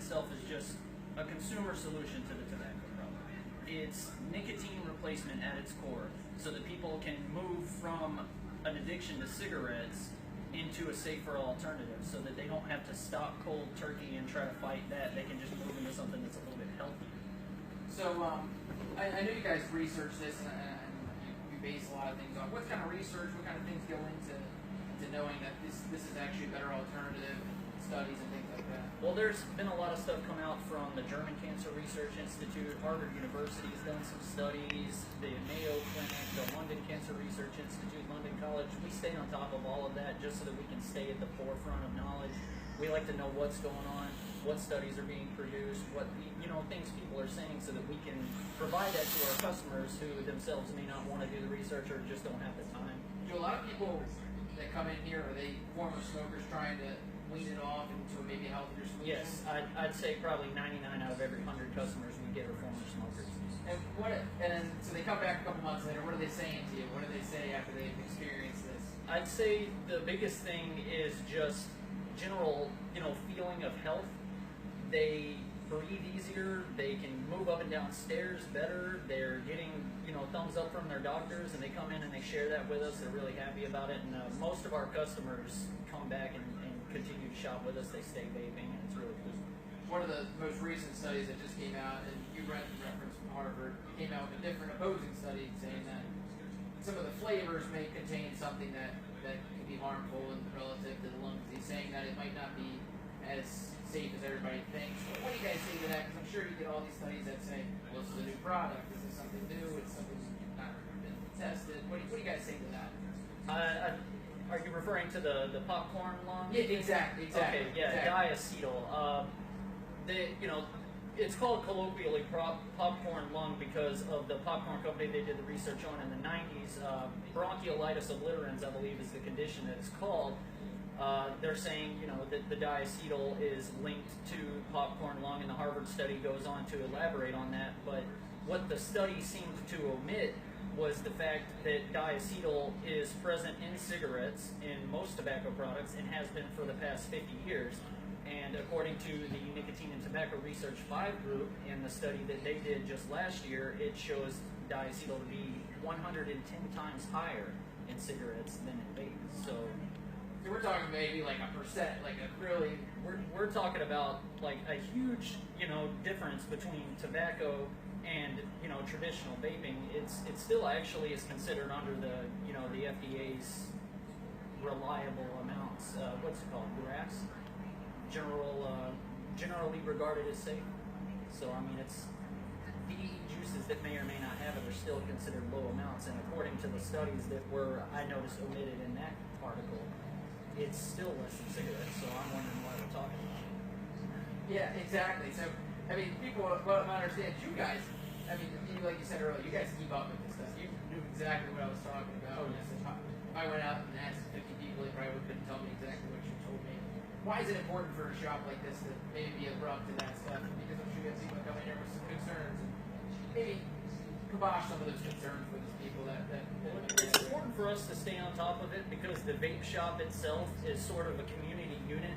itself is just a consumer solution to the tobacco problem. It's nicotine replacement at its core, so that people can move from an addiction to cigarettes into a safer alternative, so that they don't have to stop cold turkey and try to fight that. They can just move into something that's a little bit healthier. So I know you guys research this and you base a lot of things on. What kind of research, what kind of things go into knowing that this is actually a better alternative, studies and things like that? Well, there's been a lot of stuff come out from the German Cancer Research Institute. Harvard University has done some studies, the Mayo Clinic, the London Cancer Research Institute, London College. We stay on top of all of that just so that we can stay at the forefront of knowledge. We like to know what's going on, what studies are being produced, what things people are saying, so that we can provide that to our customers who themselves may not want to do the research or just don't have the time. Do a lot of people that come in here, are they former smokers trying to wean it off into a maybe healthier solution? Yes, I'd say probably 99 out of every 100 customers we get are former smokers. And so they come back a couple months later. What are they saying to you? What do they say after they've experienced this? I'd say the biggest thing is just general, feeling of health. They breathe easier. They can move up and down stairs better. They're getting, thumbs up from their doctors, and they come in and they share that with us. They're really happy about it, and most of our customers come back and continue to shop with us. They stay vaping, and it's really cool. One of the most recent studies that just came out, and you read the reference from Harvard, came out with a different opposing study saying that some of the flavors may contain something that can be harmful and relative to the lung disease, saying that it might not be as safe as everybody thinks. What do you guys say to that? Because I'm sure you get all these studies that say, well, this is a new product, this is something new, it's something that's not been tested. What do you guys say to that? Are you referring to the popcorn lung? Yeah, exactly. Okay, yeah, exactly. diacetyl. It's called colloquially popcorn lung because of the popcorn company they did the research on in the 90s. Bronchiolitis obliterans, I believe, is the condition that it's called. They're saying, that the diacetyl is linked to popcorn lung, and the Harvard study goes on to elaborate on that. But what the study seemed to omit was the fact that diacetyl is present in cigarettes, in most tobacco products, and has been for the past 50 years. And according to the Nicotine and Tobacco Research 5 group, in the study that they did just last year, it shows diacetyl to be 110 times higher in cigarettes than in vapes. So we're talking maybe like a percent, like a really... We're talking about like a huge, difference between tobacco and, traditional vaping. It still actually is considered under the, the FDA's reliable amounts. What's it called? GRAS? Generally regarded as safe. So, it's the juices that may or may not have it are still considered low amounts, and according to the studies that were, I noticed, omitted in that article, it's still less than cigarettes, so I'm wondering why we're talking about it. Yeah, exactly. So, people don't understand, you guys, like you said earlier, you guys keep up with this stuff. You knew exactly what I was talking about. Oh, yes. If I went out and asked 50 people, they probably couldn't tell me exactly what you told me. Why is it important for a shop like this to maybe be abrupt to that stuff? Because I'm sure you have people come in here with some concerns and maybe kibosh some of those concerns for those people that it's important for us to stay on top of it because the vape shop itself is sort of a community unit.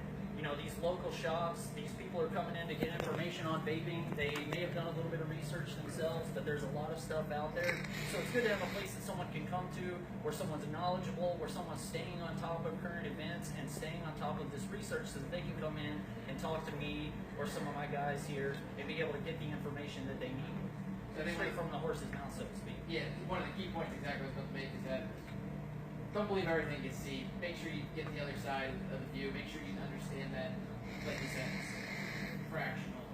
These local shops, these people are coming in to get information on vaping. They may have done a little bit of research themselves, but there's a lot of stuff out there. So it's good to have a place that someone can come to, where someone's knowledgeable, where someone's staying on top of current events and staying on top of this research so that they can come in and talk to me or some of my guys here and be able to get the information that they need. Straight from the horse's mouth, so to speak. Yeah, one of the key points exactly I was going to make is that don't believe everything you see. Make sure you get the other side of the view. Make sure you understand that, like you said, it's fractional.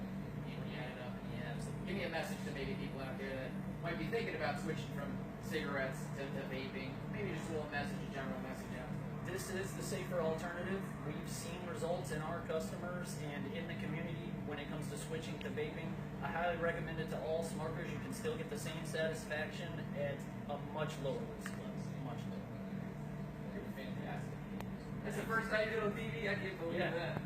You add it up. Yeah, absolutely. Give me a message to maybe people out there that might be thinking about switching from cigarettes to vaping. Maybe just a little message, a general message out. This is the safer alternative. We've seen results in our customers and in the community when it comes to switching to vaping. I highly recommend it to all smokers. You can still get the same satisfaction at a much lower risk level. Much lower. Fantastic. That's the first time you did on TV. I can't believe that.